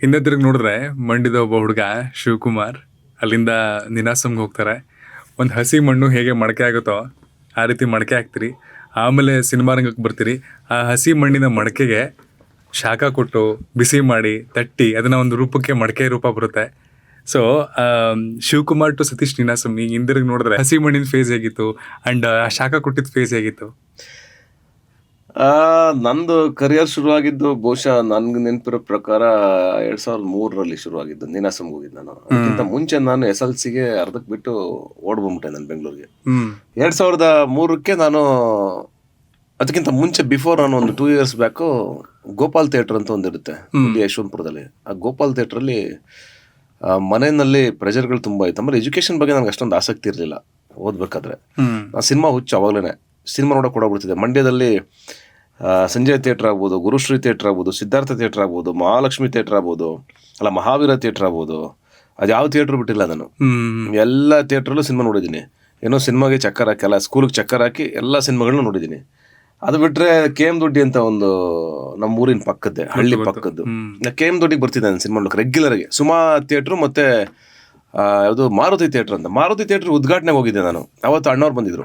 ಹಿಂದೆ ತಿರುಗಿ ನೋಡಿದ್ರೆ ಮಂಡ್ಯದ ಒಬ್ಬ ಹುಡುಗ ಶಿವಕುಮಾರ್ ಅಲ್ಲಿಂದ ನಿನಾಸಂಗೆ ಹೋಗ್ತಾರೆ. ಒಂದು ಹಸಿ ಮಣ್ಣು ಹೇಗೆ ಮಡಕೆ ಆಗುತ್ತೋ ಆ ರೀತಿ ಮಡಕೆ ಹಾಕ್ತೀರಿ. ಆಮೇಲೆ ಸಿನಿಮಾ ರಂಗಕ್ಕೆ ಬರ್ತೀರಿ. ಆ ಹಸಿ ಮಣ್ಣಿನ ಮಡಕೆಗೆ ಶಾಖ ಕೊಟ್ಟು ಬಿಸಿ ಮಾಡಿ ತಟ್ಟಿ ಅದನ್ನು ಒಂದು ರೂಪಕ್ಕೆ ಮಡಕೆ ರೂಪ ಬರುತ್ತೆ. ಸೊ ಶಿವಕುಮಾರ್ ಟು ಸತೀಶ್ ನೀನಾಸಂ ಈಗ ಹಿಂದಿರುಗಿ ನೋಡಿದ್ರೆ ಹಸಿ ಮಣ್ಣಿನ ಫೇಸ್ ಹೇಗಿತ್ತು ಆ್ಯಂಡ್ ಆ ಶಾಖ ಕೊಟ್ಟಿದ್ದ ಫೇಸ್ ಹೇಗಿತ್ತು? ನಂದು ಕರಿಯರ್ ಶುರುವಾಗಿದ್ದು ಬಹುಶಃ ನನ್ಗೆ ನೆನಪಿರೋ ಪ್ರಕಾರ 2003ರಲ್ಲಿ ಶುರುವಾಗಿದ್ದು. ನೀನಾಸಂಗೆ ಹೋಗಿದ್ದು ನಾನು. ಅದಕ್ಕಿಂತ ಮುಂಚೆ ನಾನು SLCಗೆ ಅರ್ಧಕ್ಕೆ ಬಿಟ್ಟು ಓಡ್ಬಂದ್ಬಿಟ್ಟೆ ನಾನು ಬೆಂಗಳೂರಿಗೆ. 2003ಕ್ಕೆ ನಾನು ಅದಕ್ಕಿಂತ ಮುಂಚೆ ಬಿಫೋರ್ ನಾನು ಒಂದು 2 years ಬ್ಯಾಕು ಗೋಪಾಲ್ ಥಿಯೇಟರ್ ಅಂತ ಒಂದಿರುತ್ತೆ ಇಲ್ಲಿ ಯಶವಂತಪುರದಲ್ಲಿ. ಆ ಗೋಪಾಲ್ ಥಿಯೇಟ್ರಲ್ಲಿ ಮನೆಯಲ್ಲಿ ಪ್ರೆಷರ್ಗಳು ತುಂಬ ಇತ್ತು. ಆಮೇಲೆ ಎಜುಕೇಷನ್ ಬಗ್ಗೆ ನನಗೆ ಅಷ್ಟೊಂದು ಆಸಕ್ತಿ ಇರಲಿಲ್ಲ ಓದ್ಬೇಕಾದ್ರೆ. ನಾನು ಸಿನಿಮಾ ಹುಚ್ಚು ಅವಾಗಲೇ ಸಿನಿಮಾ ನೋಡೋಕೆ ಕೊಡೋಗ್ಬಿಡ್ತಿದ್ದೆ. ಮಂಡ್ಯದಲ್ಲಿ ಸಂಜಯ್ ಥಿಯೇಟ್ರ್ ಆಗ್ಬೋದು, ಗುರುಶ್ರೀ ಥಿಯೇಟ್ರ್ ಆಗ್ಬೋದು, ಸಿದ್ಧಾರ್ಥ ಥಿಯೇಟ್ರ್ ಆಗ್ಬೋದು, ಮಹಾಲಕ್ಷ್ಮಿ ಥಿಯೇಟ್ರ್ ಆಗ್ಬೋದು, ಅಲ್ಲ ಮಹಾವೀರ ಥಿಯೇಟ್ರ್ ಆಗ್ಬೋದು, ಅದು ಯಾವ ಥಿಯೇಟ್ರ್ ಬಿಟ್ಟಿಲ್ಲ ನಾನು. ಎಲ್ಲ ಥಿಯೇಟ್ರಲ್ಲೂ ಸಿನಿಮಾ ನೋಡಿದ್ದೀನಿ. ಏನೋ ಸಿನಿಮಾಗೆ ಚಕ್ಕರ್ ಹಾಕಿ ಅಲ್ಲ ಸ್ಕೂಲಿಗೆ ಚಕ್ಕರ್ ಹಾಕಿ ಎಲ್ಲ ಸಿನಿಮಾಗಳನ್ನ ನೋಡಿದ್ದೀನಿ. ಅದು ಬಿಟ್ಟರೆ KM ದೊಡ್ಡಿ ಅಂತ ಒಂದು ನಮ್ಮ ಊರಿನ ಪಕ್ಕದ್ದೆ ಹಳ್ಳಿ ಪಕ್ಕದ್ದು. KM ದೊಡ್ಡಿಗೆ ಬರ್ತಿದ್ದೆ ನಾನು ಸಿನಿಮಾ ನೋಡೋಕೆ ರೆಗ್ಯುಲರ್ಗೆ. ಸುಮಾ ಥಿಯೇಟ್ರು ಮತ್ತು ಯಾವುದು ಮಾರುತಿ ಥಿಯೇಟ್ರ್ ಅಂತ. ಮಾರುತಿ ಥಿಯೇಟ್ರ್ ಉದ್ಘಾಟನೆಗೆ ಹೋಗಿದ್ದೆ ನಾನು. ಅವತ್ತು ಅಣ್ಣವ್ರು ಬಂದಿದ್ರು.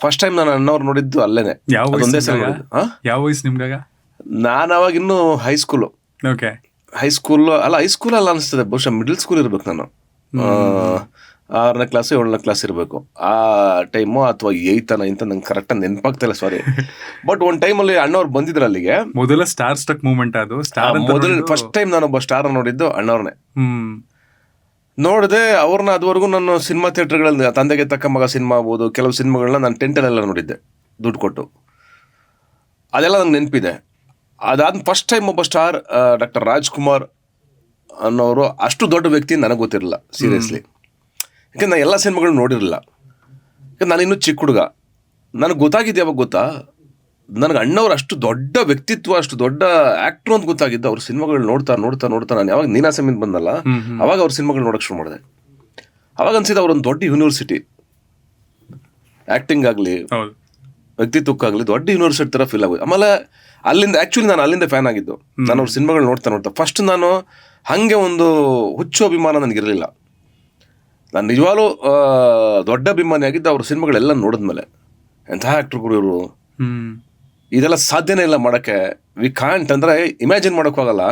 ಫಸ್ಟ್ ಟೈಮ್ ನಾನು ಅಣ್ಣವ್ರು ನೋಡಿದ್ದು ಅಲ್ಲೇನೆ. ಒಂದೇ ಸಲ ಯಾವ ವಯಸ್ಸು ನಿಮ್ಗಾಗ? ನಾನು ಅವಾಗ ಇನ್ನೂ ಹೈಸ್ಕೂಲು ಅಲ್ಲ ಹೈಸ್ಕೂಲ್ ಅಲ್ಲ ಅನಿಸ್ತದೆ, ಬಹುಶಃ ಮಿಡಲ್ ಸ್ಕೂಲ್ ಇರ್ಬೇಕು ನಾನು. 6ನೇ ಕ್ಲಾಸ್ 7ನೇ ಕ್ಲಾಸ್ ಇರಬೇಕು ಆ ಟೈಮು, ಅಥವಾ 8th 9th ನಂಗೆ ಕರೆಕ್ಟಾಗಿ ನೆನಪಾಗ್ತಿಲ್ಲ, ಸಾರಿ. ಬಟ್ ಒಂದು ಟೈಮಲ್ಲಿ ಅಣ್ಣವ್ರು ಬಂದಿದ್ರು ಅಲ್ಲಿಗೆ. ಮೊದಲ ಸ್ಟಾರ್ ಸ್ಟಕ್ ಮೂಮೆಂಟ್ ಅದು. ಮೊದಲು ಫಸ್ಟ್ ಟೈಮ್ ನಾನೊಬ್ಬ ಸ್ಟಾರ್ ನೋಡಿದ್ದು ಅಣ್ಣವ್ರನ್ನೇ ನೋಡಿದೆ. ಅವ್ರನ್ನ ಅದುವರೆಗೂ ನಾನು ಸಿನಿಮಾ ಥಿಯೇಟ್ರ್ಗಳಲ್ಲಿ ತಂದೆಗೆ ತಕ್ಕ ಮಗ ಸಿನಿಮಾ ಆಗ್ಬೋದು, ಕೆಲವು ಸಿನಿಮಾಗಳನ್ನ ನಾನು ಟೆಂಟಲ್ಲೆಲ್ಲ ನೋಡಿದ್ದೆ ದುಡ್ಡು ಕೊಟ್ಟು. ಅದೆಲ್ಲ ನಂಗೆ ನೆನಪಿದೆ. ಅದಾದ ಫಸ್ಟ್ ಟೈಮ್ ಒಬ್ಬ ಸ್ಟಾರ್ ಡಾಕ್ಟರ್ ರಾಜ್ಕುಮಾರ್ ಅನ್ನೋರು ಅಷ್ಟು ದೊಡ್ಡ ವ್ಯಕ್ತಿ ನನಗೆ ಗೊತ್ತಿರಲಿಲ್ಲ ಸೀರಿಯಸ್ಲಿ. ಯಾಕೆಂದ್ರೆ ನಾನು ಎಲ್ಲ ಸಿನಿಮಾಗಳು ನೋಡಿರಲಿಲ್ಲ. ಯಾಕಂದ್ರೆ ನಾನಿನ್ನೂ ಚಿಕ್ಕ ಹುಡುಗ. ನನಗೆ ಗೊತ್ತಾಗಿದ್ದು ಯಾವಾಗ ಗೊತ್ತಾ, ನನಗೆ ಅಣ್ಣವ್ರು ಅಷ್ಟು ದೊಡ್ಡ ವ್ಯಕ್ತಿತ್ವ, ಅಷ್ಟು ದೊಡ್ಡ ಆ್ಯಕ್ಟ್ರು ಅಂತ ಗೊತ್ತಾಗಿದ್ದು ಅವ್ರ ಸಿನಿಮಾಗಳು ನೋಡ್ತಾ ನಾನು ಯಾವಾಗ ನೀನಾಸಂಯಿಂದ ಬಂದಲ್ಲ ಅವಾಗ ಅವ್ರ ಸಿನಿಮಾಗಳು ನೋಡೋಕೆ ಶುರು ಮಾಡಿದೆ. ಅವಾಗ ಅನ್ಸಿದ್ದು ಅವ್ರೊಂದು ದೊಡ್ಡ ಯೂನಿವರ್ಸಿಟಿ, ಆ್ಯಕ್ಟಿಂಗ್ ಆಗಲಿ ವ್ಯಕ್ತಿತ್ವಕ್ಕಾಗಲಿ ದೊಡ್ಡ ಯೂನಿವರ್ಸಿಟಿ ಥರ ಫೀಲ್ ಆಗೋದು. ಆಮೇಲೆ ಅಲ್ಲಿಂದ ಆ್ಯಕ್ಚುಲಿ ನಾನು ಅಲ್ಲಿಂದ ಫ್ಯಾನ್ ಆಗಿದ್ದು. ನಾನು ಅವ್ರ ಸಿನಿಮಾಗಳು ನೋಡ್ತಾ ಫಸ್ಟ್ ನಾನು ಹಾಗೆ ಒಂದು ಹುಚ್ಚು ಅಭಿಮಾನ ನನಗಿರಲಿಲ್ಲ. ನಾನು ನಿಜವಾಗ್ಲೂ ದೊಡ್ಡ ಅಭಿಮಾನಿ ಆಗಿದ್ದು ಅವ್ರ ಸಿನಿಮಾಗಳೆಲ್ಲ ನೋಡಿದ್ಮೇಲೆ. ಎಂಥ ಆ್ಯಕ್ಟ್ರುಗಳು ಇವರು, ಇದೆಲ್ಲ ಸಾಧ್ಯನೇ ಇಲ್ಲ ಮಾಡೋಕ್ಕೆ. ವಿ ಕಾಂಟ್ ಅಂದರೆ ಇಮ್ಯಾಜಿನ್ ಮಾಡೋಕ್ಕಾಗಲ್ಲ,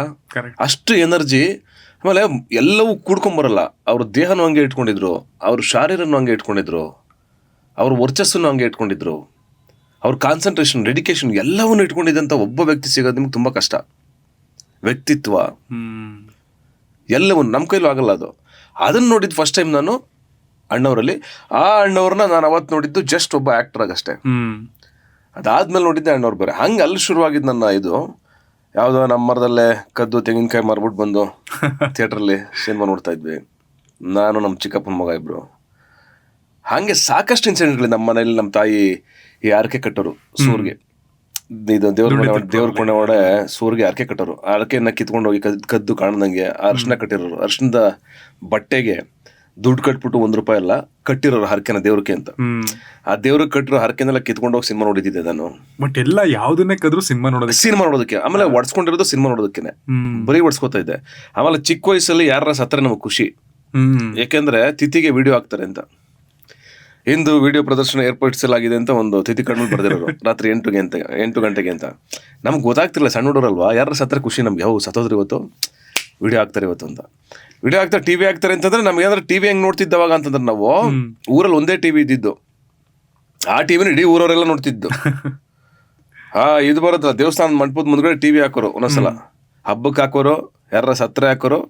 ಅಷ್ಟು ಎನರ್ಜಿ. ಆಮೇಲೆ ಎಲ್ಲವೂ ಕೂಡ್ಕೊಂಬರಲ್ಲ. ಅವ್ರ ದೇಹನೂ ಹಂಗೆ ಇಟ್ಕೊಂಡಿದ್ರು, ಅವ್ರ ಶಾರೀರನೂ ಹಂಗೆ ಇಟ್ಕೊಂಡಿದ್ರು, ಅವ್ರ ವರ್ಚಸ್ಸನ್ನು ಹಂಗೆ ಇಟ್ಕೊಂಡಿದ್ರು, ಅವ್ರ ಕಾನ್ಸಂಟ್ರೇಷನ್, ಡೆಡಿಕೇಶನ್ ಎಲ್ಲವನ್ನೂ ಇಟ್ಕೊಂಡಿದ್ದಂಥ ಒಬ್ಬ ವ್ಯಕ್ತಿ ಸಿಗೋದು ನಿಮ್ಗೆ ತುಂಬ ಕಷ್ಟ. ವ್ಯಕ್ತಿತ್ವ ಎಲ್ಲವೂ ನಮ್ಮ ಕೈಲೂ ಆಗಲ್ಲ ಅದು. ಅದನ್ನು ನೋಡಿದ್ದು ಫಸ್ಟ್ ಟೈಮ್ ನಾನು ಅಣ್ಣವರಲ್ಲಿ. ಆ ಅಣ್ಣವ್ರನ್ನ ನಾನು ಅವತ್ತು ನೋಡಿದ್ದು ಜಸ್ಟ್ ಒಬ್ಬ ಆ್ಯಕ್ಟ್ರಾಗಷ್ಟೇ. ಅದಾದ್ಮೇಲೆ ನೋಡಿದ್ದೆ ಅಣ್ಣವ್ರು ಬೇರೆ. ಹಂಗೆ ಅಲ್ಲಿ ಶುರುವಾಗಿದ್ದು ನನ್ನ ಇದು. ಯಾವುದೋ ನಮ್ಮ ಮರದಲ್ಲೇ ಕದ್ದು ತೆಂಗಿನಕಾಯಿ ಮಾರ್ಬಿಟ್ಟು ಬಂದು ಥಿಯೇಟ್ರಲ್ಲಿ ಸಿನಿಮಾ ನೋಡ್ತಾ ಇದ್ವಿ ನಾನು, ನಮ್ಮ ಚಿಕ್ಕಪ್ಪನ ಮಗ ಇಬ್ಬರು. ಹಾಗೆ ಸಾಕಷ್ಟು ಇನ್ಸಿಡೆಂಟ್ಗಳು. ನಮ್ಮ ಮನೇಲಿ ನಮ್ಮ ತಾಯಿ ಈ ಆರ್ಕೆ ಕಟ್ಟೋರು ಸೂರ್ಗೆ, ಇದು ದೇವ್ರ ಕೊಂಡೆ ಒಡೆ ಸೂರ್ಗೆ ಆರ್ಕೆ ಕಟ್ಟೋರು. ಆರ್ಕೆನ ಕಿತ್ಕೊಂಡು ಹೋಗಿ ಕದ್ದು ಕಾಣ್ದಂಗೆ ಅರ್ಶಿನ ಕಟ್ಟಿರೋರು. ಅರ್ಶಿನದ ಬಟ್ಟೆಗೆ ದುಡ್ಡು ಕಟ್ಬಿಟ್ಟು ₹1 ಎಲ್ಲ ಕಟ್ಟಿರೋರು ಹರಕೆನ ದೇವ್ರಕ್ಕೆ ಅಂತ. ಆ ದೇವ್ರಿಗೆ ಕಟ್ಟಿರೋ ಹರಕೆನೆಲ್ಲ ಕಿತ್ಕೊಂಡು ಹೋಗಿ ಸಿನಿಮಾ ನೋಡಿದ್ದೆ ನಾನು. ಬಟ್ ಎಲ್ಲ ಯಾವುದನ್ನೇ ಕದ್ರು ಸಿನಿಮಾ ನೋಡೋದಕ್ಕೆ. ಆಮೇಲೆ ಒಡ್ಸ್ಕೊಂಡಿರೋದು ಸಿನಿಮಾ ನೋಡೋದಕ್ಕೇನೆ, ಬರೀ ಒಡ್ಸ್ಕೊತಾ ಇದ್ದೆ. ಆಮೇಲೆ ಚಿಕ್ಕ ವಯಸ್ಸಲ್ಲಿ ಯಾರ ಸತ್ತರೆ ನಮಗೆ ಖುಷಿ, ಯಾಕೆಂದ್ರೆ ತಿಥಿಗೆ ವಿಡಿಯೋ ಹಾಕ್ತಾರೆ ಅಂತ. ಇಂದು ವಿಡಿಯೋ ಪ್ರದರ್ಶನ ಏರ್ಪಡಿಸಲಾಗಿದೆ ಅಂತ ಒಂದು ತಿಥಿ ಕಣ್ಣು ಬರೆದಿರೋರು ರಾತ್ರಿ 8 ಗಂಟೆಗೆ ಅಂತ. ನಮ್ಗೆ ಗೊತ್ತಾಗ್ತಿಲ್ಲ, ಸಣ್ಣ ಹುಡುಗರಲ್ವಾ, ಯಾರ ಸತ್ತರೆ ಖುಷಿ ನಮ್ಗೆ. ಸತ್ತೋದ್ರೆ ಇವತ್ತು ವಿಡಿಯೋ ಹಾಕ್ತಾರೆ ಇವತ್ತು ಅಂತ. ವಿಡಿಯೋ ಹಾಕ್ತಾರೆ, ಟಿವಿ ಹಾಕ್ತಾರೆ ಅಂತಂದ್ರೆ ನಮ್ಗೆ ಏನಾದ್ರೆ ಟಿವಿ ಹೆಂಗೆ ನೋಡ್ತಿದ್ದವಾಗ ಅಂತಂದ್ರೆ, ನಾವು ಊರಲ್ಲಿ ಒಂದೇ ಟಿವಿ ಇದ್ದಿದ್ದು, ಆ ಟಿವಿನ ಇಡೀ ಊರವರೆಲ್ಲ ನೋಡ್ತಿದ್ದು. ಇದು ಬರುತ್ತಲ್ಲ ದೇವಸ್ಥಾನದ ಮಂಟಪದ ಮುಂದ್ಗಡೆ ಟಿವಿ ಹಾಕೋರು, ಒಂದೊಂದ್ಸಲ ಹಬ್ಬಕ್ಕೆ ಹಾಕೋರು, ಯಾರ ಸತ್ತರೆ ಹಾಕೋರು,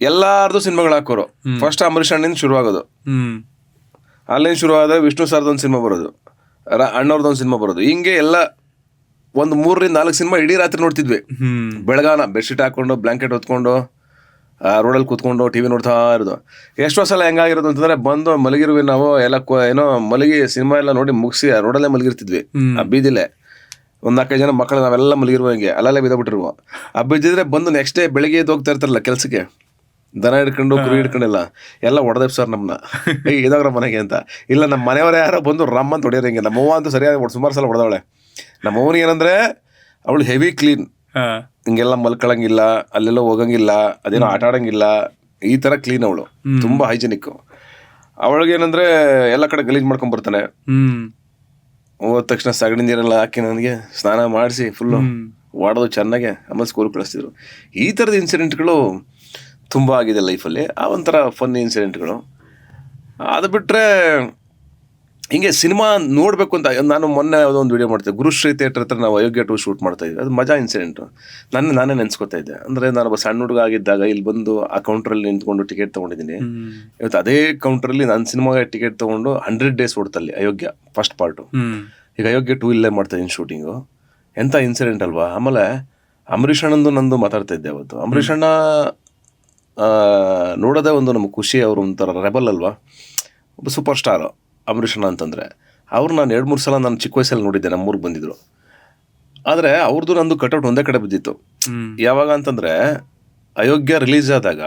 ಎಲ್ಲಾರ್ದು ಸಿನಿಮಾಗಳು ಹಾಕೋರು. ಫಸ್ಟ್ ಅಂಬರೀಷ್ ಅಣ್ಣನಿಂದ ಶುರುವಾಗೋದು. ಅಲ್ಲೇನು ಶುರುವಾದರೆ ವಿಷ್ಣು ಸರ್ದೊಂದು ಸಿನಿಮಾ ಬರೋದು, ಅಣ್ಣವ್ರದ್ದೊಂದು ಸಿನಿಮಾ ಬರೋದು. ಹಿಂಗೆ ಎಲ್ಲ ಒಂದು 3-4 ಸಿನಿಮಾ ಇಡೀ ರಾತ್ರಿ ನೋಡ್ತಿದ್ವಿ. ಬೆಳಗಾನ ಬೆಡ್ಶೀಟ್ ಹಾಕ್ಕೊಂಡು ಬ್ಲ್ಯಾಂಕೆಟ್ ಹೊತ್ಕೊಂಡು ರೋಡಲ್ಲಿ ಕೂತ್ಕೊಂಡು ಟಿವಿ ನೋಡ್ತಾ ಇರೋದು. ಎಷ್ಟೋ ಸಲ ಹೆಂಗಾಗಿರೋದು ಅಂತಂದ್ರೆ, ಬಂದು ಮಲಗಿರುವಿ ನಾವು ಎಲ್ಲ ಏನೋ ಮಲಗಿ ಸಿನಿಮಾ ಎಲ್ಲ ನೋಡಿ ಮುಗಿಸಿ ರೋಡಲ್ಲೇ ಮಲಗಿರ್ತಿದ್ವಿ. ಆ ಬೀದಿಲೇ 1-4 ಜನ ಮಕ್ಕಳು ನಾವೆಲ್ಲ ಮಲಗಿರುವ, ಹಿಂಗೆ ಅಲ್ಲಲ್ಲೇ ಬಿದ್ದುಬಿಟ್ಟಿರುವ. ಆ ಬಿದ್ದಿದ್ರೆ ಬಂದು ನೆಕ್ಸ್ಟ್ ಡೇ ಬೆಳಿಗ್ಗೆ ಎದ್ದು ಹೋಗ್ತಾ ಇರ್ತಾರಲ್ಲ ಕೆಲಸಕ್ಕೆ, ದನ ಹಿಡ್ಕೊಂಡು ಕುರಿ ಹಿಡ್ಕೊಂಡೆಲ್ಲ ಎಲ್ಲ ಹೊಡೆದೇವ್ ಸರ್ ನಮ್ಮನ್ನ, ಇದಾಗ್ರ ಮನೆಗೆ ಅಂತ. ಇಲ್ಲ ನಮ್ಮ ಮನೆಯವರೇ ಯಾರೋ ಬಂದು ರಮ್ಮ ಅಂತ ಹೊಡೆಯೋರು. ಹಿಂಗೆ ನಮ್ಮವ್ವ ಅಂತೂ ಸರಿಯಾಗಿ ಸುಮಾರು ಸಲ ಹೊಡೆದವಳೆ. ನಮ್ಮವ್ವನಿಗೆ ಏನಂದರೆ ಅವಳು ಹೆವಿ ಕ್ಲೀನ್, ಹಿಂಗೆಲ್ಲ ಮಲ್ಕೊಳಂಗಿಲ್ಲ, ಅಲ್ಲೆಲ್ಲ ಹೋಗಂಗಿಲ್ಲ, ಅದೇನೋ ಆಟ ಆಡಂಗಿಲ್ಲ, ಈ ಥರ ಕ್ಲೀನ್ ಅವಳು, ತುಂಬ ಹೈಜಿನಿಕ್ಕು. ಅವಳಿಗೇನಂದರೆ ಎಲ್ಲ ಕಡೆ ಗಲೀಜು ಮಾಡ್ಕೊಂಬರ್ತಾನೆ. ಹೋದ ತಕ್ಷಣ ಸಗಣಿ ನೀರೆಲ್ಲ ಹಾಕಿ ನನಗೆ ಸ್ನಾನ ಮಾಡಿಸಿ ಫುಲ್ಲು ಓಡೋದು ಚೆನ್ನಾಗೆ, ಆಮೇಲೆ ಸ್ಕೂಲ್ ಕಳಿಸ್ತಿದ್ರು. ಈ ಥರದ ಇನ್ಸಿಡೆಂಟ್ಗಳು ತುಂಬ ಆಗಿದೆ ಲೈಫಲ್ಲಿ. ಆ ಒಂಥರ ಫನ್ ಇನ್ಸಿಡೆಂಟ್ಗಳು. ಅದು ಬಿಟ್ಟರೆ ಹಿಂಗೆ ಸಿನಿಮಾ ನೋಡಬೇಕು ಅಂತ ನಾನು ಮೊನ್ನೆ ಯಾವುದೋ ಒಂದು ವೀಡಿಯೋ ಮಾಡ್ತಿದ್ದೆ, ಗುರುಶ್ರೀ ಥಿಯೇಟರ್ ಹತ್ರ ನಾವು ಅಯೋಗ್ಯ 2 ಶೂಟ್ ಮಾಡ್ತಾಯಿದ್ವಿ. ಅದು ಮಜಾ ಇನ್ಸಿಡೆಂಟು. ನಾನೇ ನೆನೆಸ್ಕೊತಾ ಇದ್ದೆ. ಅಂದರೆ ನಾನೊಬ್ಬ ಸಣ್ಣ ಹುಡುಗ ಆಗಿದ್ದಾಗ ಇಲ್ಲಿ ಬಂದು ಆ ಕೌಂಟ್ರಲ್ಲಿ ನಿಂತ್ಕೊಂಡು ಟಿಕೆಟ್ ತೊಗೊಂಡಿದ್ದೀನಿ. ಇವತ್ತು ಅದೇ ಕೌಂಟ್ರಲ್ಲಿ ನಾನು ಸಿನಿಮಾಗೆ ಟಿಕೆಟ್ ತೊಗೊಂಡು 100 ಡೇಸ್ ಓಡ್ತಲ್ಲಿ ಅಯೋಗ್ಯ ಫಸ್ಟ್ ಪಾರ್ಟು. ಈಗ ಅಯೋಗ್ಯ 2 ಇಲ್ಲೇ ಮಾಡ್ತಾಯಿದ್ದೀನಿ ಶೂಟಿಂಗು. ಎಂಥ ಇನ್ಸಿಡೆಂಟ್ ಅಲ್ವಾ. ಆಮೇಲೆ ಅಂಬರೀಷ್ ಅಣ್ಣಂದು ನಂದು ಮಾತಾಡ್ತಾ ಇದ್ದೆ ಅವತ್ತು. ಅಂಬರೀಷ್ ಅಣ್ಣ ನೋಡೋದೇ ಒಂದು ನಮಗೆ ಖುಷಿ. ಅವರು ಒಂಥರ ರೆಬಲ್ ಅಲ್ವಾ, ಒಬ್ಬ ಸೂಪರ್ ಸ್ಟಾರು ಅಂಬರೀಷ್ ಅಣ್ಣ ಅಂತಂದರೆ. ಅವ್ರು ನಾನು 2-3 ಸಲ ನಾನು ಚಿಕ್ಕ ವಯಸ್ಸಲ್ಲಿ ನೋಡಿದ್ದೆ, ನಮ್ಮೂರಿಗೆ ಬಂದಿದ್ದರು. ಆದರೆ ಅವ್ರದ್ದು ನಂದು ಕಟೌಟ್ ಒಂದೇ ಕಡೆ ಬಿದ್ದಿತ್ತು. ಯಾವಾಗ ಅಂತಂದರೆ ಅಯೋಗ್ಯ ರಿಲೀಸ್ ಆದಾಗ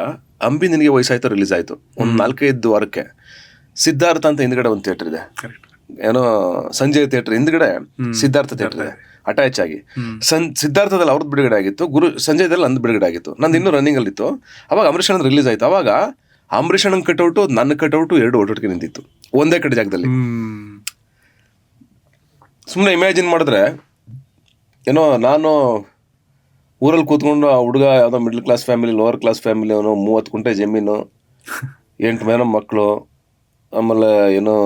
ಅಂಬಿ ನಿನಗೆ ವಯಸ್ಸಾಯ್ತು ರಿಲೀಸ್ ಆಯಿತು. ಒಂದು 4-5 ವಾರಕ್ಕೆ ಸಿದ್ಧಾರ್ಥ ಅಂತ ಹಿಂದ್ಗಡೆ ಒಂದು ಥಿಯೇಟ್ರ್ ಇದೆ, ಏನೋ ಸಂಜಯ್ ಥಿಯೇಟ್ರ್ ಹಿಂದ್ಗಡೆ ಸಿದ್ಧಾರ್ಥ ಥಿಯೇಟ್ರ್ ಇದೆ ಅಟ್ಯಾಚ್ ಆಗಿ. ಸಿದ್ಧಾರ್ಥದಲ್ಲಿ ಅವ್ರದ್ದು ಬಿಡುಗಡೆ ಆಗಿತ್ತು, ಸಂಜಯದಲ್ಲಿ ನಂದು ಬಿಡುಗಡೆ ಆಗಿತ್ತು, ನಂದು ಇನ್ನೂ ರನ್ನಿಂಗಲ್ಲಿತ್ತು. ಅವಾಗ ಅಂಬರೀಷ್ ಅಣ್ಣನ ರಿಲೀಸ್ ಆಯಿತು. ಅವಾಗ ಅಂಬರೀಷ್ ಅಣ್ಣನ ಕಟೌಟು ನನ್ನ ಕಟೌಟು 2 ಒಟ್ಟೊಟ್ಟಿಗೆ ನಿಂತಿತ್ತು ಒಂದೇ ಕಡೆ ಜಾಗದಲ್ಲಿ. ಸುಮ್ಮನೆ ಇಮ್ಯಾಜಿನ್ ಮಾಡಿದ್ರೆ ಏನೋ ನಾನು ಊರಲ್ಲಿ ಕೂತ್ಕೊಂಡು ಆ ಹುಡುಗ ಯಾವುದೋ middle class family, lower class family, ಅವನು 30 ಗುಂಟೆ ಜಮೀನು, 8 ಜನ ಮಕ್ಕಳು, ಆಮೇಲೆ ಏನೋ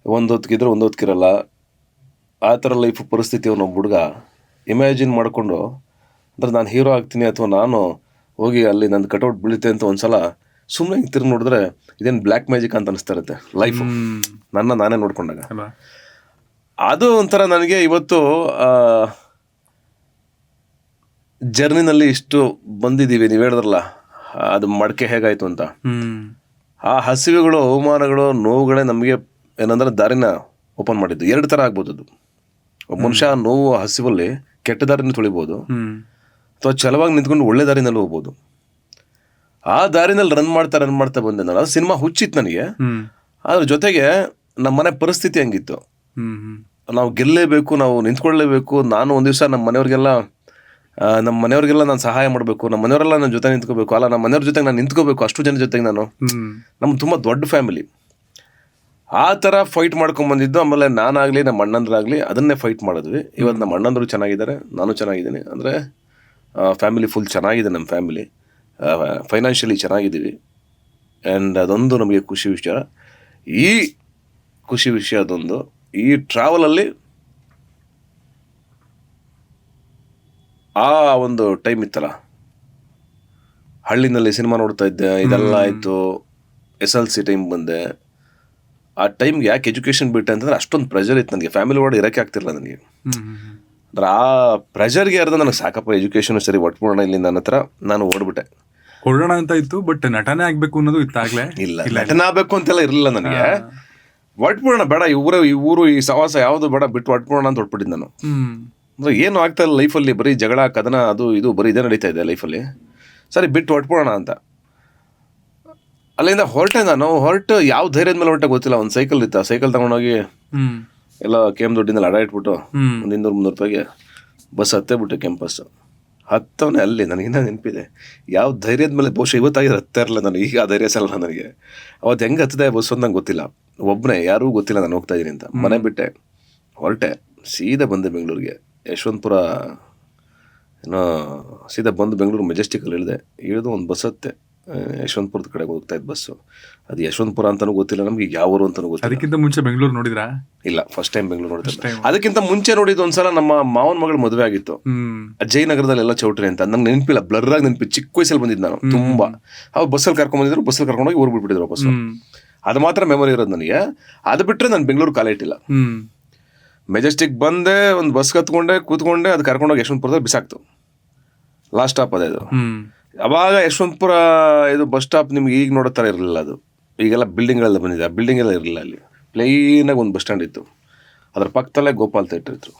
ಒಂದು ಹೊತ್ತಿಗಿದ್ರೆ ಒಂದು ಹೊತ್ತಿಗಿರಲ್ಲ, ಆ ಥರ ಲೈಫ್ ಪರಿಸ್ಥಿತಿ ಅವನೊಬ್ಬ ಹುಡುಗ ಇಮ್ಯಾಜಿನ್ ಮಾಡಿಕೊಂಡು, ಅಂದರೆ ನಾನು ಹೀರೋ ಆಗ್ತೀನಿ ಅಥವಾ ನಾನು ಹೋಗಿ ಅಲ್ಲಿ ನನ್ನ ಕಟೌಟ್ ಬೀಳುತ್ತೆ ಅಂತ ಒಂದ್ಸಲ ಸುಮ್ಮನೆ ಹಿಂಗೆ ತಿರುಗಿ ನೋಡಿದ್ರೆ ಇದೇನು ಬ್ಲ್ಯಾಕ್ ಮ್ಯಾಜಿಕ್ ಅಂತ ಅನಿಸ್ತಾ ಇರುತ್ತೆ ಲೈಫು, ನಾನೇ ನೋಡ್ಕೊಂಡಾಗ. ಅದು ಒಂಥರ ನನಗೆ ಇವತ್ತು ಜರ್ನಿನಲ್ಲಿ ಇಷ್ಟು ಬಂದಿದ್ದೀವಿ. ನೀವು ಹೇಳಿದ್ರಲ್ಲ ಅದು ಮಡಕೆ ಹೇಗಾಯಿತು ಅಂತ. ಆ ಹಸಿವೆಗಳು, ಅವಮಾನಗಳು, ನೋವುಗಳೇ ನಮಗೆ ಏನಂದ್ರೆ ದಾರಿನ ಓಪನ್ ಮಾಡಿದ್ದು. 2 ಥರ ಆಗ್ಬೋದು ಅದು. ಒಬ್ಬ ಮನುಷ್ಯ ನೋವು ಹಸಿವಲ್ಲಿ ಕೆಟ್ಟ ದಾರಿನ ತುಳಿಬೋದು, ಅಥವಾ ಛಲವಾಗಿ ನಿಂತ್ಕೊಂಡು ಒಳ್ಳೆ ದಾರಿನಲ್ಲಿ ಹೋಗ್ಬೋದು. ಆ ದಾರಿನಲ್ಲಿ ರನ್ ಮಾಡ್ತಾ ಬಂದೆ ನಾನು. ಅದು ಸಿನಿಮಾ ಹುಚ್ಚಿತ್ತು ನನಗೆ. ಅದ್ರ ಜೊತೆಗೆ ನಮ್ಮ ಮನೆ ಪರಿಸ್ಥಿತಿ ಹಂಗಿತ್ತು. ನಾವು ಗೆಲ್ಲೇಬೇಕು, ನಾವು ನಿಂತ್ಕೊಳ್ಳೇಬೇಕು. ನಾನು ಒಂದು ದಿವಸ ನಮ್ಮ ಮನೆಯವ್ರಿಗೆಲ್ಲ ನಾನು ಸಹಾಯ ಮಾಡಬೇಕು, ನಮ್ಮ ಮನೆಯವರೆಲ್ಲ ನನ್ನ ಜೊತೆ ನಿಂತ್ಕೋಬೇಕು, ಅಲ್ಲ ನಮ್ಮ ಮನೆಯವ್ರ ಜೊತೆಗೆ ನಾನು ನಿಂತ್ಕೋಬೇಕು, ಅಷ್ಟು ಜನ ಜೊತೆಗೆ ನಾನು. ನಮ್ದು ತುಂಬ ದೊಡ್ಡ ಫ್ಯಾಮಿಲಿ. ಆ ಥರ ಫೈಟ್ ಮಾಡ್ಕೊಂಬಂದಿದ್ದು. ಆಮೇಲೆ ನಾನಾಗಲಿ ನಮ್ಮ ಅಣ್ಣಂದ್ರಾಗಲಿ ಅದನ್ನೇ ಫೈಟ್ ಮಾಡಿದ್ವಿ. ಇವತ್ತು ನಮ್ಮ ಅಣ್ಣಂದರು ಚೆನ್ನಾಗಿದ್ದಾರೆ, ನಾನು ಚೆನ್ನಾಗಿದ್ದೀನಿ. ಅಂದರೆ ಫ್ಯಾಮಿಲಿ ಫುಲ್ ಚೆನ್ನಾಗಿದೆ. ನಮ್ಮ ಫ್ಯಾಮಿಲಿ ಫೈನಾನ್ಷಿಯಲಿ ಚೆನ್ನಾಗಿದ್ದೀವಿ. ಆ್ಯಂಡ್ ಅದೊಂದು ನಮಗೆ ಖುಷಿ ವಿಷಯ. ಈ ಖುಷಿ ವಿಷಯ ಅದೊಂದು. ಈ ಟ್ರಾವೆಲಲ್ಲಿ ಆ ಒಂದು ಟೈಮ್ ಇತ್ತಲ್ಲ, ಹಳ್ಳಿನಲ್ಲಿ ಸಿನಿಮಾ ನೋಡ್ತಾ ಇದ್ದೆ, ಇದೆಲ್ಲ ಆಯಿತು. SLC ಟೈಮ್ ಬಂದೆ. ಆ ಟೈಮ್ಗೆ ಯಾಕೆ ಎಜುಕೇಷನ್ ಬಿಟ್ಟೆ ಅಂತಂದರೆ ಅಷ್ಟೊಂದು ಪ್ರೆಷರ್ ಇತ್ತು ನನಗೆ. ಫ್ಯಾಮಿಲಿ ಒಳಗೆ ಇರೋಕ್ಕೆ ಆಗ್ತಿರಲಿಲ್ಲ ನನಗೆ. ಅಂದ್ರೆ ಆ ಪ್ರೆಷರ್ಗೆ ಅರ್ಧ ನನಗೆ ಸಾಕಪ್ಪ, ಎಜುಕೇಷನ್ ಸರಿ ಒಟ್ಬಿಡೋಣ ಇಲ್ಲಿ ನನ್ನ ಹತ್ರ, ನಾನು ಓಡ್ಬಿಟ್ಟೆ. ಹೊರಡೋಣ ಅಂತ ಇತ್ತು, ಬಟ್ ನಟನೆ ಆಗ್ಬೇಕು ಅನ್ನೋದು ಇತ್ತಾಗಲೇ ಇಲ್ಲ. ನಟನೆ ಆಗಬೇಕು ಅಂತೆಲ್ಲ ಇರಲಿಲ್ಲ ನನಗೆ. ಒಟ್ಬಿಡೋಣ ಬೇಡ, ಈ ಊರು ಈ ಸವಾಸ ಯಾವುದು ಬೇಡ, ಬಿಟ್ಟು ಒಟ್ಬಿಡೋಣ ಅಂತ ಹೊಟ್ಬಿಟ್ಟಿದ್ದು ನಾನು. ಅಂದರೆ ಏನು ಆಗ್ತಾ ಇಲ್ಲ ಲೈಫಲ್ಲಿ, ಬರೀ ಜಗಳ ಕದನ ಅದು ಇದು ಬರೀ ಇದೇ ನಡೀತಾ ಇದೆ ಲೈಫಲ್ಲಿ. ಸರಿ ಬಿಟ್ಟು ಹೊಟ್ಬಿಡೋಣ ಅಂತ ಅಲ್ಲಿಂದ ಹೊರಟೆ. ನಾನು ಹೊರಟು ಯಾವ ಧೈರ್ಯದ ಮೇಲೆ ಹೊರಟೆ ಗೊತ್ತಿಲ್ಲ. ಒಂದು ಸೈಕಲ್ ಇತ್ತು, ಆ ಸೈಕಲ್ ತಗೊಂಡೋಗಿ ಎಲ್ಲ KM ದೊಡ್ಡಿನಲ್ಲಿ ಅಡ ಇಟ್ಬಿಟ್ಟು ಒಂದು 200-300 ರೂಪಾಯಿಗೆ ಬಸ್ ಹತ್ತೇ ಬಿಟ್ಟೆ. ಕ್ಯಾಂಪಸ್ಸು ಹತ್ತವನೇ ಅಲ್ಲಿ. ನನಗಿನ್ನ ನೆನಪಿದೆ ಯಾವ ಧೈರ್ಯದ ಮೇಲೆ. ಬಹುಶಃ ಇವತ್ತಾಗಿ ಹತ್ತಾ ಇರಲಿಲ್ಲ ನನಗೆ, ಈಗ ಆ ಧೈರ್ಯ ಸಲ್ಲ ನನಗೆ. ಅವತ್ತು ಹೆಂಗೆ ಹತ್ತದೆ ಬಸ್ಸು ಅಂತ ನಂಗೆ ಗೊತ್ತಿಲ್ಲ. ಒಬ್ಬನೇ, ಯಾರೂ ಗೊತ್ತಿಲ್ಲ ನಾನು ಹೋಗ್ತಾ ಇದ್ದೀನಿ ಅಂತ. ಮನೆ ಬಿಟ್ಟೆ, ಹೊರಟೆ, ಸೀದಾ ಬಂದೆ ಬೆಂಗಳೂರಿಗೆ. ಯಶವಂತಪುರ ಏನೋ ಸೀದಾ ಬಂದು ಬೆಂಗಳೂರು ಮೆಜೆಸ್ಟಿಕಲ್ಲಿ ಇಳಿದು ಒಂದು ಬಸ್ ಹತ್ತೆ ಯಶವಂತಪುರದ ಕಡೆಗೆ ಹೋಗ್ತಾ ಇದ್ದ ಬಸ್ಸು. ಅದು ಯಶವಂತಪುರ ಅಂತಲೂ ಗೊತ್ತಿಲ್ಲ ನಮ್ಗೆ, ಯಾವ ಊರು ಅಂತಲೂ ಗೊತ್ತಿಲ್ಲ. ಅದಕ್ಕಿಂತ ಮುಂಚೆ ಬೆಂಗಳೂರು ನೋಡಿದ್ರಾ? ಇಲ್ಲ, ಫಸ್ಟ್ ಟೈಮ್ ಬೆಂಗಳೂರು ನೋಡಿದ್ದೆ. ಅದಕ್ಕಿಂತ ಮುಂಚೆ ನೋಡಿದ್ದು ಒಂದ್ಸಲ ನಮ್ಮ ಮಾವನ ಮಗಳು ಮದುವೆ ಆಗಿತ್ತು ಅಜಯನಗರದಲ್ಲೆಲ್ಲ ಚೌಟ್ರಿ ಅಂತ. ನಂಗೆ ನೆನಪಿಲ್ಲ, ಬ್ಲರ್ ಆಗಿ ನೆನಪಿ. ಚಿಕ್ಕ ವಯಸ್ಸಲ್ಲಿ ಬಂದಿದ್ದು ನಾನು ತುಂಬ. ಅವ್ರು ಬಸ್ಸಲ್ಲಿ ಕರ್ಕೊಂಡ್ಬಂದಿದ್ರು, ಬಸ್ಸಲ್ಲಿ ಕರ್ಕೊಂಡೋಗಿ ಊರು ಬಿಟ್ಬಿಟ್ಟಿದ್ರು ಬಸ್ಸು. ಅದು ಮಾತ್ರ ಮೆಮೊರಿ ಇರೋದು ನನಗೆ. ಅದು ಬಿಟ್ಟರೆ ನಾನು ಬೆಂಗಳೂರು ಕಾಲೇ ಇಟ್ಟಿಲ್ಲ. ಮೆಜೆಸ್ಟಿಕ್ ಬಂದೆ, ಒಂದು ಬಸ್ ಕೂತ್ಕೊಂಡೆ, ಅದು ಕರ್ಕೊಂಡೋಗಿ ಯಶವಂತಪುರದಲ್ಲಿ ಬಿಸಾಕ್ತು. ಲಾಸ್ಟ್ ಸ್ಟಾಪ್ ಅದೇ ಅದು. ಅವಾಗ ಯಶವಂತಪುರ ಇದು ಬಸ್ ಸ್ಟಾಪ್ ನಿಮ್ಗೆ ಈಗ ನೋಡೋ ಥರ ಇರಲಿಲ್ಲ. ಅದು ಈಗೆಲ್ಲ ಬಿಲ್ಡಿಂಗಳೆಲ್ಲ ಬಂದಿದೆ. ಆ ಬಿಲ್ಡಿಂಗ್ ಎಲ್ಲ ಇರಲಿಲ್ಲ. ಅಲ್ಲಿ ಪ್ಲೈನಾಗಿ ಒಂದು ಬಸ್ ಸ್ಟ್ಯಾಂಡ್ ಇತ್ತು. ಅದ್ರ ಪಕ್ಕದಲ್ಲೇ ಗೋಪಾಲ್ ಥಿಯೇಟ್ರ್ ಇತ್ತು.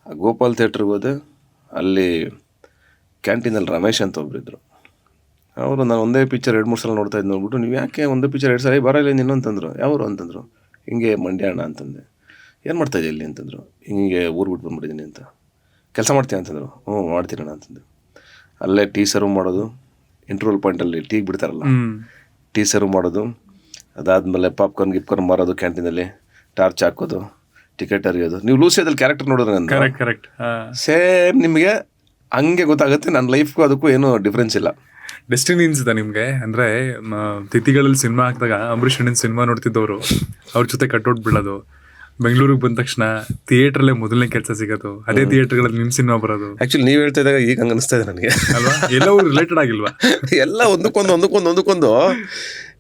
ಆ ಗೋಪಾಲ್ ಥಿಯೇಟ್ರಿಗೆ ಹೋದೆ. ಅಲ್ಲಿ ಕ್ಯಾಂಟೀನಲ್ಲಿ ರಮೇಶ್ ಅಂತ ಒಬ್ಬರಿದ್ದರು. ಅವರು ನಾನು ಒಂದೇ ಪಿಕ್ಚರ್ 2-3 ಸಲ ನೋಡ್ತಾ ಇದ್ದು. ನೋಡ್ಬಿಟ್ಟು ನೀವು ಯಾಕೆ ಒಂದೇ ಪಿಕ್ಚರ್ 2 ಸಲ ಬರೋಲ್ಲ ನೀನು ಅಂತಂದರು. ಯಾವರು ಅಂತಂದರು. ಹಿಂಗೆ ಮಂಡ್ಯ ಅಣ್ಣ ಅಂತಂದೆ. ಏನು ಮಾಡ್ತಾಯಿದ್ದೆ ಇಲ್ಲಿ ಅಂತಂದರು. ಹಿಂಗೆ ಊರು ಬಿಟ್ಟು ಬಂದ್ಬಿಟ್ಟಿದ್ದೀನಿ ಅಂತ. ಕೆಲಸ ಮಾಡ್ತೀನಿ ಅಂತಂದರು. ಮಾಡ್ತೀನಣ್ಣ ಅಂತಂದು. ಅಲ್ಲೇ ಟೀ ಸರ್ವ್ ಮಾಡೋದು, ಇಂಟರ್ವಲ್ ಪಾಯಿಂಟಲ್ಲಿ ಟೀ ಬಿಡ್ತಾರಲ್ಲ, ಟೀ ಸರ್ವ್ ಮಾಡೋದು, ಅದಾದಮೇಲೆ ಪಾಪ್ಕಾರ್ನ್ ಗಿಪ್ಕಾರ್ನ್ ಮಾರೋದು ಕ್ಯಾಂಟೀನಲ್ಲಿ, ಟಾರ್ಚ್ ಹಾಕೋದು, ಟಿಕೆಟ್ ಅರಿಯೋದು. ನೀವು ಲೂಸಿಯಾದಲ್ಲಿ ಕ್ಯಾರೆಕ್ಟರ್ ನೋಡಿದ್ರೆ ನನ್ನ ಕರೆಕ್ಟ್ ಸೇಮ್ ನಿಮಗೆ ಹಂಗೆ ಗೊತ್ತಾಗುತ್ತೆ. ನನ್ನ ಲೈಫ್ಗೂ ಅದಕ್ಕೂ ಏನೂ ಡಿಫ್ರೆನ್ಸ್ ಇಲ್ಲ. ಡೆಸ್ಟಿನಿ ಅನ್ಸುತ್ತಾ ನಿಮಗೆ? ಅಂದರೆ ತಿಥಿಗಳಲ್ಲಿ ಸಿನಿಮಾ ಹಾಕಿದಾಗ ಅಂಬರೀಷ್ ಅಣ್ಣನ ಸಿನಿಮಾ ನೋಡ್ತಿದ್ದವರು ಅವ್ರ ಜೊತೆ ಕಟ್ಔಟ್ ಬೀಳೋದು, ಬೆಂಗಳೂರಿಗೆ ಬಂದ ತಕ್ಷಣ ಥಿಯೇಟ್ರಲ್ಲೇ ಮೊದಲನೇ ಕೆಲಸ ಸಿಗೋದು, ಅದೇ ಥಿಯೇಟರ್ಗಳಲ್ಲಿ ನಿಮ್ಮ ಸಿನಿಮಾ ಬರೋದು. ಆ್ಯಕ್ಚುಲಿ ನೀವು ಹೇಳ್ತಾ ಇದ್ದಾಗ ಈಗ ಹಂಗೆ ಅನಿಸ್ತಾ ಇದೆ ನನಗೆ ಅಲ್ವಾ? ಎಲ್ಲವೂ ರಿಲೇಟೆಡ್ ಆಗಿಲ್ವಾ? ಎಲ್ಲ ಒಂದಕ್ಕೊಂದು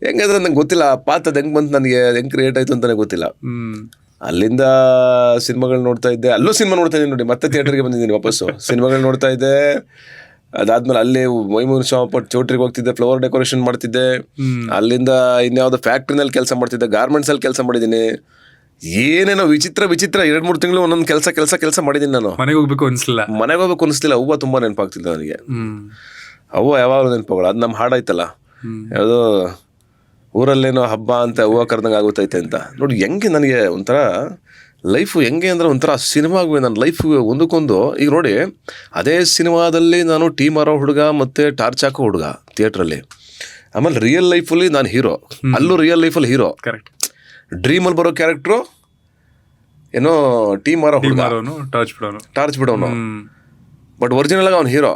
ಹೆಂಗಂದ್ರೆ ನಂಗೆ ಗೊತ್ತಿಲ್ಲ. ಪಾತ್ ಅದು ಹೆಂಗೆ ಬಂತು ನನಗೆ, ಹೆಂಗೆ ಕ್ರಿಯೇಟ್ ಆಯಿತು ಅಂತಲೇ ಗೊತ್ತಿಲ್ಲ. ಅಲ್ಲಿಂದ ಸಿನಿಮಾಗಳು ನೋಡ್ತಾ ಇದ್ದೆ, ಅಲ್ಲೂ ಸಿನಿಮಾ ನೋಡ್ತಾ ಇದ್ದೀನಿ ನೋಡಿ. ಮತ್ತೆ ಥಿಯೇಟರ್ಗೆ ಬಂದಿದ್ದೀನಿ ವಾಪಸ್ಸು, ಸಿನಿಮಾಗಳು ನೋಡ್ತಾ ಇದ್ದೆ. ಅದಾದ್ಮೇಲೆ ಅಲ್ಲೇ ಮೈಮೂನ್ ಶಾಪ್ ಚೌಟ್ರಿಗೆ ಹೋಗ್ತಿದ್ದೆ, ಫ್ಲವರ್ ಡೆಕೋರೇಷನ್ ಮಾಡ್ತಿದ್ದೆ. ಅಲ್ಲಿಂದ ಇನ್ಯಾವುದೋ ಫ್ಯಾಕ್ಟ್ರಿನಲ್ಲಿ ಕೆಲಸ ಮಾಡ್ತಿದ್ದೆ, ಗಾರ್ಮೆಂಟ್ಸಲ್ಲಿ ಕೆಲಸ ಮಾಡಿದ್ದೀನಿ. ಏನೇನೋ ವಿಚಿತ್ರ 2-3 ತಿಂಗಳು ಒಂದೊಂದು ಕೆಲಸ ಮಾಡಿದ್ದೀನಿ ನಾನು. ಮನೆಗೆ ಹೋಗ್ಬೇಕು ಅನಿಸ್ಲಿಲ್ಲ. ಮನೆಗೆ ಹೋಗ್ಬೇಕು ಅನಿಸ್ತಿಲ್ಲ. ಅವ್ವ ತುಂಬ ನೆನಪಾಗ್ತಿದ್ದ ನನಗೆ. ಅವ್ವ ಯಾವಾಗಲೂ ನೆನಪುಗಳು. ಅದು ನಮ್ಮ ಹಾಡಾಯ್ತಲ್ಲ, ಯಾವುದೋ ಊರಲ್ಲೇನೋ ಹಬ್ಬ ಅಂತ ಹೂವು ಕರೆದಂಗೆ ಆಗುತ್ತೈತೆ ಅಂತ. ನೋಡಿ ಹೆಂಗೆ ನನಗೆ ಒಂಥರ ಲೈಫು ಹೆಂಗೆ ಅಂದರೆ ಒಂಥರ ಸಿನಿಮಾಗೂ ನನ್ನ ಲೈಫ್ ಒಂದಕ್ಕೊಂದು. ಈಗ ನೋಡಿ, ಅದೇ ಸಿನಿಮಾದಲ್ಲಿ ನಾನು ಟೀ ಮಾರೋ ಹುಡುಗ ಮತ್ತು ಟಾರ್ಚ್ ಹಾಕೋ ಹುಡುಗ ಥಿಯೇಟ್ರಲ್ಲಿ. ಆಮೇಲೆ ರಿಯಲ್ ಲೈಫಲ್ಲಿ ನಾನು ಹೀರೋ, ಅಲ್ಲೂ ರಿಯಲ್ ಲೈಫಲ್ಲಿ ಹೀರೋ. ಕರೆಕ್ಟ್. ಡ್ರೀಮಲ್ಲಿ ಬರೋ ಕ್ಯಾರೆಕ್ಟ್ರು ಏನೋ ಟೀ ಮಾರೋ ಹುಡುಗ, ಟಾರ್ಚ್ ಬಿಡೋನು. ಬಟ್ ಒರಿಜಿನಲ್ ಆಗಿ ಅವ್ನು ಹೀರೋ.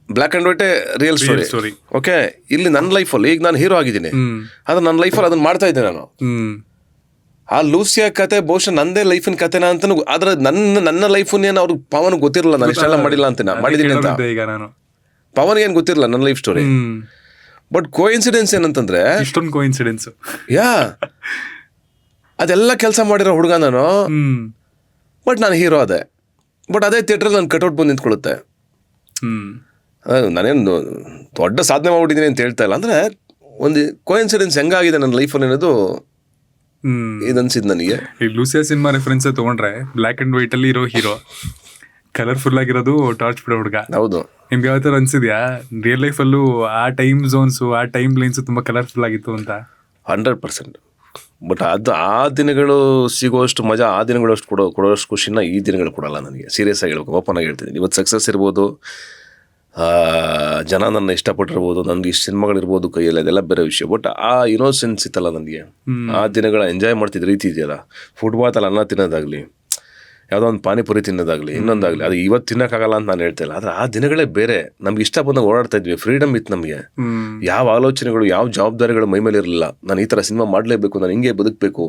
ಬ್ಲ್ಯಾಕ್ ಆ್ಯಂಡ್ ವೈಟೇ ರಿಯಲ್ ಸ್ಟೋರಿ. ಓಕೆ, ಇಲ್ಲಿ ನನ್ನ ಲೈಫಲ್ಲಿ ಈಗ ನಾನು ಹೀರೋ ಆಗಿದ್ದೀನಿ. ಆದರೆ ನನ್ನ ಲೈಫಲ್ಲಿ ಅದನ್ನು ಮಾಡ್ತಾ ಇದ್ದೆ ನಾನು. ಆ ಲೂಸಿಯಾ ಕತೆ ಬಹುಶಃ ನಂದೇ ಲೈಫಿನ ಕತೆನಾ ಅಂತ. ಆದ್ರೆ ನನ್ನ ಲೈಫನ್ನೇನು ಅವ್ರಿಗೆ ಪವನ್ ಗೊತ್ತಿರಲ್ಲ, ನಾನು ಇಷ್ಟೆಲ್ಲ ಮಾಡಿಲ್ಲ ಅಂತ ಮಾಡಿದ್ದೀನಿ ಅಂತ. ಪವನ್ಗೆ ಏನು ಗೊತ್ತಿರಲ್ಲ ನನ್ನ ಲೈಫ್ ಸ್ಟೋರಿ. ಬಟ್ ಕೋಇನ್ಸಿಡೆನ್ಸ್ ಏನಂತಂದ್ರೆ, ಇಷ್ಟೊಂದು ಕೋಇನ್ಸಿಡೆನ್ಸ್, ಅದೆಲ್ಲ ಕೆಲಸ ಮಾಡಿರೋ ಹುಡುಗ ನಾನು. ಬಟ್ ನಾನು ಹೀರೋ ಅದೇ. ಬಟ್ ಅದೇ ಥಿಯೇಟ್ರಲ್ಲಿ ನಾನು ಕಟ್ಔಟ್ ಬಂದು ನಿಂತ್ಕೊಳ್ಳುತ್ತೆ. ನಾನೇನು ದೊಡ್ಡ ಸಾಧನೆ ಮಾಡ್ಬಿಟ್ಟಿದ್ದೀನಿ ಅಂತ ಹೇಳ್ತಾ ಇಲ್ಲ. ಅಂದರೆ ಒಂದು ಕೋಇನ್ಸಿಡೆನ್ಸ್ ಹೆಂಗಾಗಿದೆ ನನ್ನ ಲೈಫಲ್ಲಿ ಅನ್ನೋದು ಇದನ್ಸಿದ್ ನನಗೆ. ಈ ಲೂಸಿಯಾ ಸಿನಿಮಾ ರೆಫರೆನ್ಸ್ ತೊಗೊಂಡ್ರೆ, ಬ್ಲ್ಯಾಕ್ ಆ್ಯಂಡ್ ವೈಟ್ ಅಲ್ಲಿ ಇರೋ ಹೀರೋ, ಕಲರ್ಫುಲ್ ಆಗಿರೋದು ಟಾರ್ಚ್ ಬಿಡೋ ಹುಡುಗ. ಹೌದು. ನಿಮ್ಗೆ ಯಾವ ಥರ ಅನ್ಸಿದ್ಯಾ ರಿಯಲ್ ಲೈಫಲ್ಲೂ ಆ ಟೈಮ್ ಝೋನ್ಸು, ಆ ಟೈಮ್ ಲೈನ್ಸು ತುಂಬ ಕಲರ್ಫುಲ್ ಆಗಿತ್ತು ಅಂತ? 100%. ಬಟ್ ಅದು ಆ ದಿನಗಳು ಸಿಗೋಷ್ಟು ಮಜಾ, ಆ ದಿನಗಳು ಅಷ್ಟು ಕೊಡೋಷ್ಟು ಖುಷಿನ ಈ ದಿನಗಳು ಕೊಡಲ್ಲ ನನಗೆ. ಸೀರಿಯಸ್ ಆಗಿ ಹೇಳ್ಬೇಕು, ಓಪನ್ ಆಗಿ ಹೇಳ್ತಿದ್ದೀನಿ. ಇವತ್ತು ಸಕ್ಸಸ್ ಇರ್ಬೋದು, ಜನ ನನ್ನ ಇಷ್ಟಪಟ್ಟಿರ್ಬೋದು, ನನಗೆ ಇಷ್ಟು ಸಿನಿಮಾಗಳಿರ್ಬೋದು ಕೈಯಲ್ಲಿ, ಅದೆಲ್ಲ ಬೇರೆ ವಿಷಯ. ಬಟ್ ಆ ಇನೋಸೆನ್ಸ್ ಇತ್ತಲ್ಲ ನನಗೆ, ಆ ದಿನಗಳ ಎಂಜಾಯ್ ಮಾಡ್ತಿದ್ದ ರೀತಿ ಇದೆಯಲ್ಲ, ಫುಟ್ಬಾತಲ್ಲಿ ಅನ್ನ ತಿನ್ನೋದಾಗಲಿ, ಯಾವುದೋ ಒಂದು ಪಾನಿಪುರಿ ತಿನ್ನೋದಾಗಲಿ, ಇನ್ನೊಂದಾಗಲಿ, ಅದು ಇವತ್ತು ತಿನ್ನೋಕ್ಕಾಗಲ್ಲ ಅಂತ ನಾನು ಹೇಳ್ತಾ ಇಲ್ಲ. ಆದರೆ ಆ ದಿನಗಳೇ ಬೇರೆ. ನಮ್ಗೆ ಇಷ್ಟ ಬಂದಾಗ ಓಡಾಡ್ತಾ ಇದ್ವಿ, ಫ್ರೀಡಮ್ ಇತ್ತು ನಮಗೆ. ಯಾವ ಆಲೋಚನೆಗಳು, ಯಾವ ಜವಾಬ್ದಾರಿಗಳು ಮೈ ಮೇಲೆ ಇರಲಿಲ್ಲ. ನಾನು ಈ ಥರ ಸಿನಿಮಾ ಮಾಡಲೇಬೇಕು, ನಾನು ಹಿಂಗೆ ಬದುಕಬೇಕು,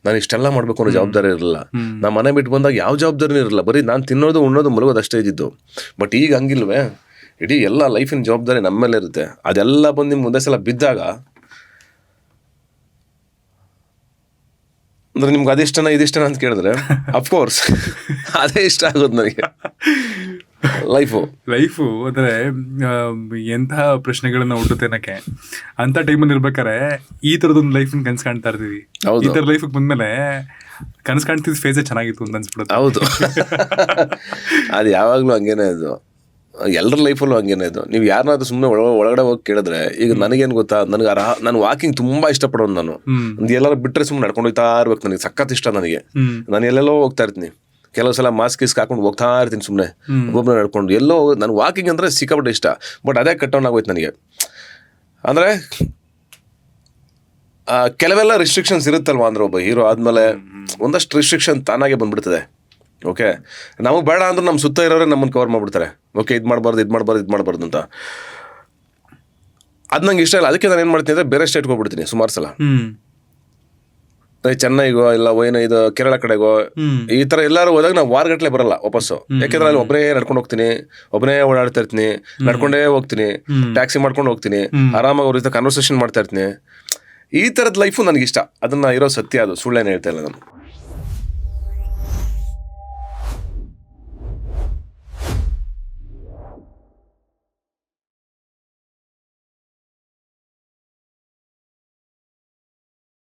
ನಾನು ಇಷ್ಟೆಲ್ಲ ಮಾಡಬೇಕು ಅನ್ನೋ ಜವಾಬ್ದಾರಿ ಇರಲಿಲ್ಲ. ನಾನು ಮನೆ ಬಿಟ್ಟು ಬಂದಾಗ ಯಾವ ಜವಾಬ್ದಾರಿನೂ ಇರಲಿಲ್ಲ, ಬರೀ ನಾನು ತಿನ್ನೋದು ಉಣ್ಣೋದು ಮಲಗೋದು ಅಷ್ಟೇ ಇದ್ದಿದ್ದು. ಬಟ್ ಈಗ ಹಂಗಿಲ್ವೇ, ಇಡೀ ಎಲ್ಲ ಲೈಫಿನ ಜವಾಬ್ದಾರಿ ನಮ್ಮ ಮೇಲೆ ಇರುತ್ತೆ. ಅದೆಲ್ಲ ಬಂದು ನಿಮ್ಗೆ ಒಂದೇ ಸಲ ಬಿದ್ದಾಗ ಅಂದ್ರೆ ನಿಮ್ಗೆ ಅದಿಷ್ಟನ ಇದಿಷ್ಟನ ಅಂತ ಕೇಳಿದ್ರೆ ಅಫ್ಕೋರ್ಸ್ ಅದೇ ಇಷ್ಟ ಆಗೋದು ನನಗೆ. ಲೈಫು ಅಂದರೆ ಎಂತಹ ಪ್ರಶ್ನೆಗಳನ್ನ ಹುಟ್ಟುತ್ತೆ ಅನ್ನಕ್ಕೆ. ಅಂಥ ಟೈಮಲ್ಲಿ ಇರ್ಬೇಕಾರೆ ಈ ಥರದೊಂದು ಲೈಫನ್ನ ಕನಸು ಕಾಣ್ತಾ ಇರ್ತೀವಿ. ಈ ಥರ ಲೈಫಿಗೆ ಬಂದಮೇಲೆ ಕನಸು ಕಾಣ್ತಿದ್ದ ಫೇಸೇ ಚೆನ್ನಾಗಿತ್ತು ಅಂತ ಅನ್ಸ್ಬಿಡುತ್ತೆ. ಹೌದು, ಅದು ಯಾವಾಗಲೂ ಹಂಗೇನೆ. ಅದು ಎಲ್ಲರ ಲೈಫಲ್ಲೂ ಹಂಗೇನೆ. ಇದು ನೀವು ಯಾರನ್ನಾದ್ರೂ ಸುಮ್ಮನೆ ಒಳಗಡೆ ಹೋಗಿ ಕೇಳಿದ್ರೆ, ಈಗ ನನಗೇನು ಗೊತ್ತಾ, ನಾನು ವಾಕಿಂಗ್ ತುಂಬ ಇಷ್ಟಪಡೋನು. ನಾನು ಒಂದು ಎಲ್ಲರೂ ಬಿಟ್ಟರೆ ಸುಮ್ಮನೆ ನಡ್ಕೊಂಡು ಹೋಗ್ತಾ ಇರ್ಬೇಕು, ನನಗೆ ಸಖತ್ ಇಷ್ಟ. ನಾನು ಎಲ್ಲೆಲ್ಲೋ ಹೋಗ್ತಾ ಇರ್ತೀನಿ, ಕೆಲವು ಸಲ ಮಾಸ್ಕ್ ಹಾಕೊಂಡು ಹೋಗ್ತಾ ಇರ್ತೀನಿ ಸುಮ್ಮನೆ ಒಬ್ಬೊಬ್ಬನ ನಡ್ಕೊಂಡು. ಎಲ್ಲೋ ನಾನು ವಾಕಿಂಗ್ ಅಂದರೆ ಸಿಕ್ಕಾಪಟ್ಟೆ ಇಷ್ಟ. ಬಟ್ ಅದೇ ಕಟ್ಟೋನ್ ಆಗೋಯ್ತು ನನಗೆ. ಅಂದರೆ ಕೆಲವೆಲ್ಲ ರಿಸ್ಟ್ರಿಕ್ಷನ್ಸ್ ಇರುತ್ತಲ್ವ, ಅಂದ್ರೆ ಒಬ್ಬ ಹೀರೋ ಆದಮೇಲೆ ಒಂದಷ್ಟು ರಿಸ್ಟ್ರಿಕ್ಷನ್ ತಾನಾಗೆ ಬಂದ್ಬಿಡ್ತದೆ. ಓಕೆ, ನಮಗೆ ಬೇಡ ಅಂದ್ರೆ ನಮ್ಮ ಸುತ್ತ ಇರೋರೆ ನಮ್ಮನ್ನು ಕವರ್ ಮಾಡಿಬಿಡ್ತಾರೆ. ಓಕೆ, ಇದು ಮಾಡಬಾರ್ದು ಅಂತ. ಅದು ನಂಗೆ ಇಷ್ಟ ಇಲ್ಲ. ಅದಕ್ಕೆ ನಾನು ಏನು ಮಾಡ್ತೀನಿ ಅಂದರೆ ಬೇರೆ ಸ್ಟೇಟ್ಗೆ ಹೋಗ್ಬಿಡ್ತೀನಿ ಸುಮಾರು ಸಲ. ಚೆನ್ನೈಗೋ ಇಲ್ಲ ಇದು ಕೇರಳ ಕಡೆಗೋ, ಈ ಥರ ಎಲ್ಲರೂ ಹೋದಾಗ ನಾವು ವಾರಗಟ್ಟಲೆ ಬರಲ್ಲ ವಾಪಸ್ಸು. ಯಾಕೆಂದ್ರೆ ಅಲ್ಲಿ ಒಬ್ಬರೇ ನಡ್ಕೊಂಡು ಹೋಗ್ತೀನಿ, ಒಬ್ಬನೇ ಓಡಾಡ್ತಾ ಇರ್ತೀನಿ, ನಡ್ಕೊಂಡೇ ಹೋಗ್ತೀನಿ, ಟ್ಯಾಕ್ಸಿ ಮಾಡ್ಕೊಂಡು ಹೋಗ್ತೀನಿ, ಆರಾಮಾಗಿ ಅವ್ರ ಜೊತೆ ಕನ್ವರ್ಸೇಷನ್ ಮಾಡ್ತಾ ಇರ್ತೀನಿ. ಈ ಥರದ ಲೈಫು ನನಗಿಷ್ಟ. ಅದನ್ನು ಇರೋ ಸತ್ಯ, ಅದು ಸುಳ್ಳೇನು ಹೇಳ್ತಾ ಇಲ್ಲ ನಾನು.